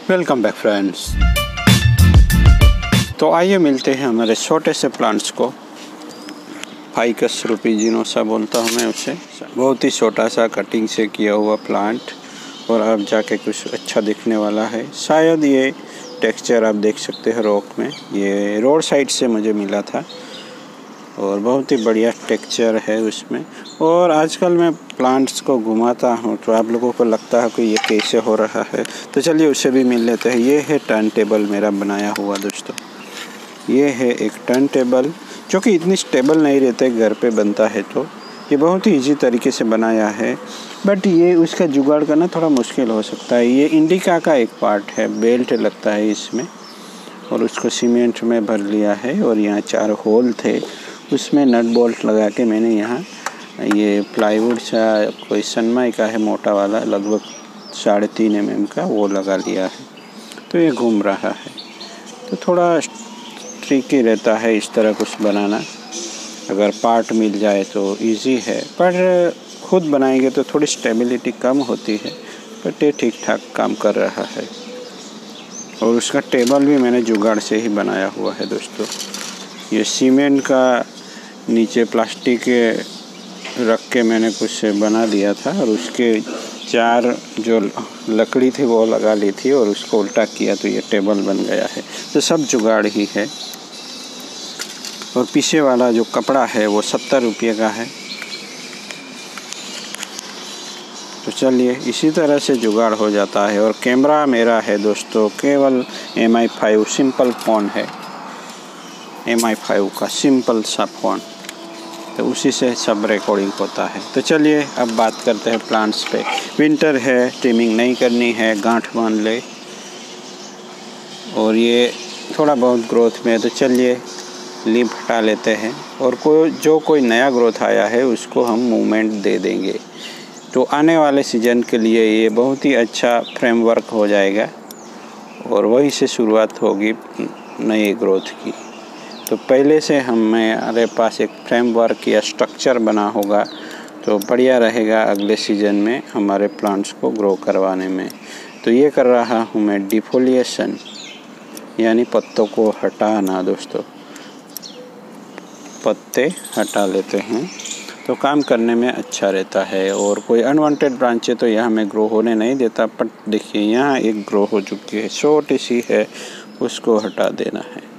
Welcome back friends. तो आइए मिलते हैं हमारे छोटे से प्लांट्स को। फाइकस रूपिजिनोसा बोलता हूँ मैं उसे। बहुत ही छोटा सा कटिंग से किया हुआ प्लांट और अब जाके कुछ अच्छा दिखने वाला है। शायद ये टेक्सचर आप देख सकते हैं रॉक में, ये रोड साइड से मुझे मिला था और बहुत ही बढ़िया टेक्सचर है उसमें। और आजकल मैं प्लांट्स को घुमाता हूँ तो आप लोगों को लगता है कि ये कैसे हो रहा है, तो चलिए उससे भी मिल लेते हैं। ये है टर्न टेबल मेरा बनाया हुआ दोस्तों। ये है एक टर्न टेबल जो कि इतनी स्टेबल नहीं रहते, घर पे बनता है तो ये बहुत ही इजी तरीके से बनाया है, बट ये उसका जुगाड़ करना थोड़ा मुश्किल हो सकता है। ये इंडिका का एक पार्ट है, बेल्ट लगता है इसमें और उसको सीमेंट में भर लिया है और यहाँ 4 होल थे, उसमें नट बोल्ट लगा के मैंने यहाँ ये प्लाईवुड सा कोई सनमाई का है मोटा वाला, लगभग 3.5 mm का, वो लगा लिया है। तो ये घूम रहा है, तो थोड़ा ट्रिकी रहता है इस तरह कुछ बनाना। अगर पार्ट मिल जाए तो इजी है, पर खुद बनाएंगे तो थोड़ी स्टेबिलिटी कम होती है, बट ये ठीक ठाक काम कर रहा है। और उसका टेबल भी मैंने जुगाड़ से ही बनाया हुआ है दोस्तों। ये सीमेंट का नीचे प्लास्टिक रख के मैंने कुछ बना दिया था और उसके 4 जो लकड़ी थी वो लगा ली थी और उसको उल्टा किया तो ये टेबल बन गया है। तो सब जुगाड़ ही है। और पीछे वाला जो कपड़ा है वो 70 रुपये का है। तो चलिए इसी तरह से जुगाड़ हो जाता है। और कैमरा मेरा है दोस्तों केवल MI5 सिंपल फ़ोन है, MI5 का सिंपल सा फ़ोन, तो उसी से सब रिकॉर्डिंग होता है। तो चलिए अब बात करते हैं प्लांट्स पे। विंटर है, ट्रिमिंग नहीं करनी है, गांठ बांध ले। और ये थोड़ा बहुत ग्रोथ में है, तो चलिए लीफ हटा लेते हैं और कोई नया ग्रोथ आया है उसको हम मूवमेंट दे देंगे। तो आने वाले सीज़न के लिए ये बहुत ही अच्छा फ्रेमवर्क हो जाएगा और वहीं से शुरुआत होगी नई ग्रोथ की। तो पहले से हमारे पास एक फ्रेमवर्क या स्ट्रक्चर बना होगा तो बढ़िया रहेगा अगले सीज़न में हमारे प्लांट्स को ग्रो करवाने में। तो ये कर रहा हूँ मैं डिफोलिएशन, यानी पत्तों को हटाना दोस्तों। पत्ते हटा लेते हैं तो काम करने में अच्छा रहता है। और कोई अनवांटेड ब्रांचें तो यहाँ मैं ग्रो होने नहीं देता, बट देखिए यहाँ एक ग्रो हो चुकी है, छोटी सी है, उसको हटा देना है।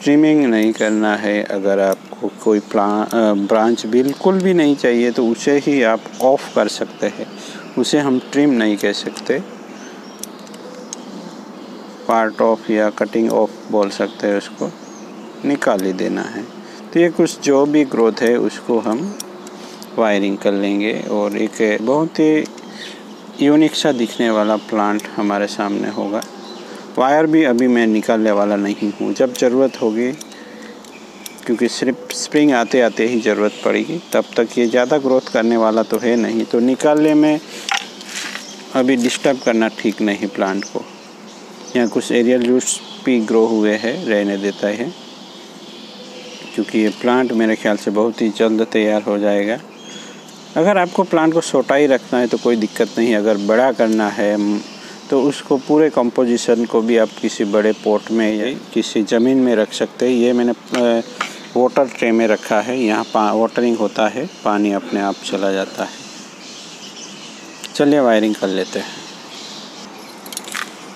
ट्रिमिंग नहीं करना है। अगर आपको कोई ब्रांच बिल्कुल भी नहीं चाहिए तो उसे ही आप ऑफ कर सकते हैं, उसे हम ट्रिम नहीं कह सकते, पार्ट ऑफ या कटिंग ऑफ बोल सकते हैं, उसको निकाल ही देना है। तो ये कुछ जो भी ग्रोथ है उसको हम वायरिंग कर लेंगे और एक बहुत ही यूनिक सा दिखने वाला प्लांट हमारे सामने होगा। वायर भी अभी मैं निकालने वाला नहीं हूँ, जब ज़रूरत होगी, क्योंकि सिर्फ स्प्रिंग आते आते ही ज़रूरत पड़ेगी, तब तक ये ज़्यादा ग्रोथ करने वाला तो है नहीं, तो निकालने में अभी डिस्टर्ब करना ठीक नहीं प्लांट को। यहाँ कुछ एरियल रूट्स भी ग्रो हुए हैं, रहने देता है, क्योंकि ये प्लांट मेरे ख्याल से बहुत ही जल्द तैयार हो जाएगा। अगर आपको प्लांट को छोटा ही रखना है तो कोई दिक्कत नहीं, अगर बड़ा करना है तो उसको पूरे कंपोजिशन को भी आप किसी बड़े पॉट में या किसी ज़मीन में रख सकते हैं। ये मैंने वाटर ट्रे में रखा है, यहाँ वाटरिंग होता है, पानी अपने आप चला जाता है। चलिए वायरिंग कर लेते हैं।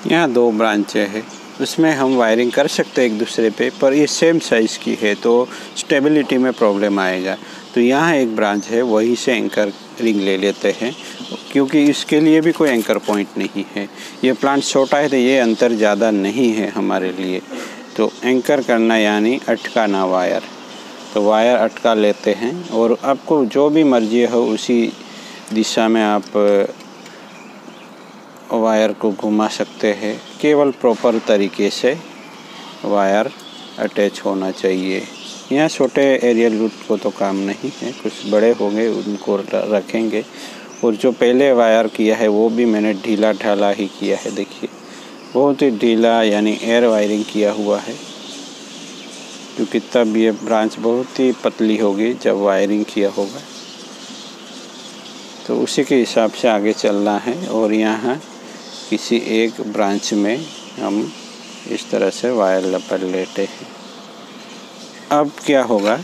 यहाँ 2 ब्रांचें हैं, उसमें हम वायरिंग कर सकते हैं एक दूसरे पे, पर ये सेम साइज़ की है तो स्टेबिलिटी में प्रॉब्लम आएगा। तो यहाँ एक ब्रांच है, वहीं से एंकर रिंग ले लेते हैं, क्योंकि इसके लिए भी कोई एंकर पॉइंट नहीं है। ये प्लांट छोटा है तो ये अंतर ज़्यादा नहीं है हमारे लिए। तो एंकर करना यानी अटकाना वायर, तो वायर अटका लेते हैं और आपको जो भी मर्जी हो उसी दिशा में आप वायर को घुमा सकते हैं। केवल प्रॉपर तरीके से वायर अटैच होना चाहिए। यहाँ छोटे एरियल रूट को तो काम नहीं है, कुछ बड़े हो गए उनको रखेंगे। और जो पहले वायर किया है वो भी मैंने ढीला ढाला ही किया है, देखिए बहुत ही ढीला, यानी एयर वायरिंग किया हुआ है, क्योंकि तब ये ब्रांच बहुत ही पतली होगी जब वायरिंग किया होगा। तो उसी के हिसाब से आगे चलना है। और यहाँ किसी एक ब्रांच में हम इस तरह से वायर लपेट लेते हैं। अब क्या होगा,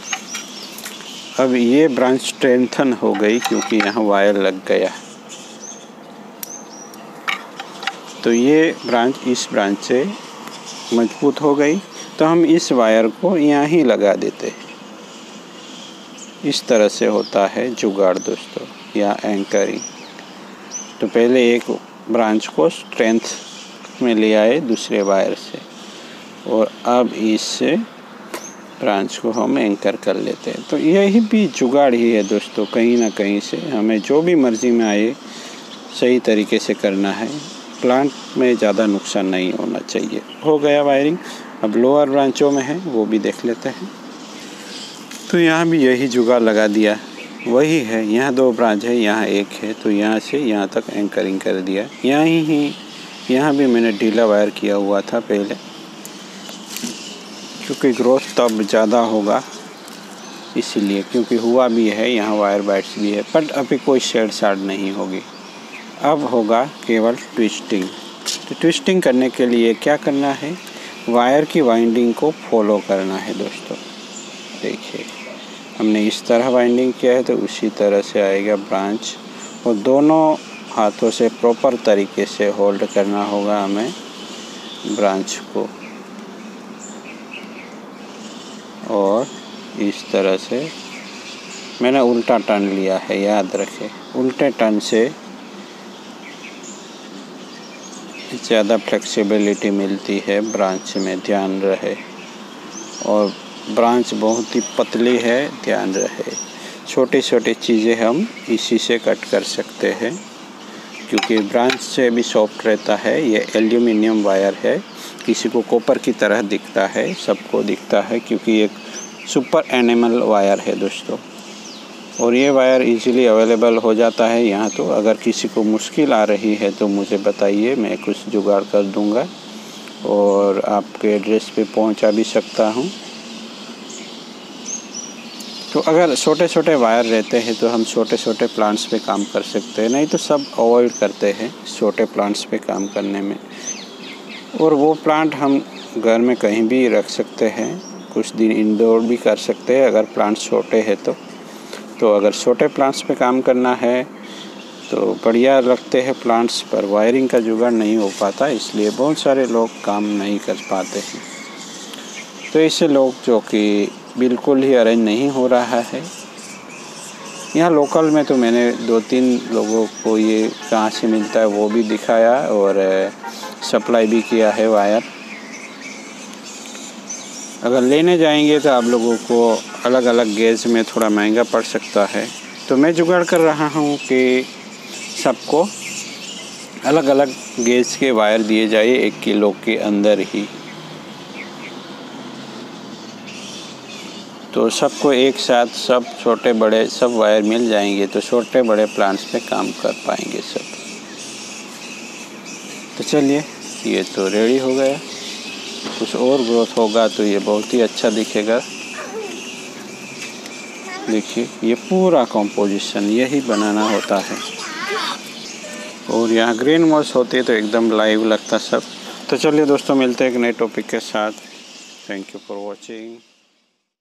अब ये ब्रांच स्ट्रेंथन हो गई क्योंकि यहाँ वायर लग गया। तो ये ब्रांच इस ब्रांच से मजबूत हो गई, तो हम इस वायर को यहाँ ही लगा देते हैं। इस तरह से होता है जुगाड़ दोस्तों, या एंकरिंग। तो पहले एक ब्रांच को स्ट्रेंथ में ले आए दूसरे वायर से, और अब इस ब्रांच को हम एंकर कर लेते हैं। तो यही भी जुगाड़ ही है दोस्तों, कहीं ना कहीं से हमें जो भी मर्ज़ी में आए सही तरीके से करना है। प्लांट में ज़्यादा नुकसान नहीं होना चाहिए। हो गया वायरिंग। अब लोअर ब्रांचों में है वो भी देख लेते हैं। तो यहाँ भी यही जुगाड़ लगा दिया, वही है। यहाँ 2 ब्रांच है, यहाँ 1 है, तो यहाँ से यहाँ तक एंकरिंग कर दिया। यहाँ भी मैंने ढीला वायर किया हुआ था पहले, क्योंकि ग्रोथ तब ज़्यादा होगा इसीलिए, क्योंकि हुआ भी है, यहाँ वायर बाइट्स भी है, बट अभी कोई शेड साड़ नहीं होगी। अब होगा केवल ट्विस्टिंग। तो ट्विस्टिंग करने के लिए क्या करना है, वायर की वाइंडिंग को फॉलो करना है दोस्तों। देखिए हमने इस तरह वाइंडिंग किया है, तो उसी तरह से आएगा ब्रांच, और दोनों हाथों से प्रॉपर तरीके से होल्ड करना होगा हमें ब्रांच को। और इस तरह से मैंने उल्टा टर्न लिया है, याद रखें। उल्टे टर्न से ज़्यादा फ्लेक्सिबिलिटी मिलती है ब्रांच में, ध्यान रहे। और ब्रांच बहुत ही पतली है, ध्यान रहे। छोटी छोटी चीज़ें हम इसी से कट कर सकते हैं, क्योंकि ब्रांच से भी सॉफ्ट रहता है। ये एल्यूमिनियम वायर है, किसी को कॉपर की तरह दिखता है, सबको दिखता है, क्योंकि एक सुपर एनिमल वायर है दोस्तों। और ये वायर इजीली अवेलेबल हो जाता है यहाँ। तो अगर किसी को मुश्किल आ रही है तो मुझे बताइए, मैं कुछ जुगाड़ कर दूँगा और आपके एड्रेस पे पहुँचा भी सकता हूँ। तो अगर छोटे छोटे वायर रहते हैं तो हम छोटे छोटे प्लांट्स पे काम कर सकते हैं, नहीं तो सब अवॉइड करते हैं छोटे प्लांट्स पे काम करने में। और वो प्लांट हम घर में कहीं भी रख सकते हैं, कुछ दिन इंडोर भी कर सकते हैं अगर प्लांट्स छोटे हैं तो अगर छोटे प्लांट्स पे काम करना है तो बढ़िया लगते हैं प्लांट्स, पर वायरिंग का जुगाड़ नहीं हो पाता, इसलिए बहुत सारे लोग काम नहीं कर पाते हैं। तो ऐसे लोग जो कि बिल्कुल ही अरेंज नहीं हो रहा है, यहाँ लोकल में तो मैंने 2-3 लोगों को ये कहाँ से मिलता है वो भी दिखाया, और सप्लाई भी किया है वायर। अगर लेने जाएंगे तो आप लोगों को अलग अलग गेज में थोड़ा महंगा पड़ सकता है। तो मैं जुगाड़ कर रहा हूँ कि सबको अलग अलग गेज के वायर दिए जाए 1 किलो के अंदर ही, तो सबको एक साथ सब छोटे बड़े सब वायर मिल जाएंगे, तो छोटे बड़े प्लांट्स पे काम कर पाएंगे सब। तो चलिए, ये तो रेडी हो गया। कुछ और ग्रोथ होगा तो ये बहुत ही अच्छा दिखेगा। देखिए ये पूरा कंपोजिशन यही बनाना होता है। और यहाँ ग्रीन मॉस होती है तो एकदम लाइव लगता सब। तो चलिए दोस्तों, मिलते हैं एक नए टॉपिक के साथ। Thank you for watching.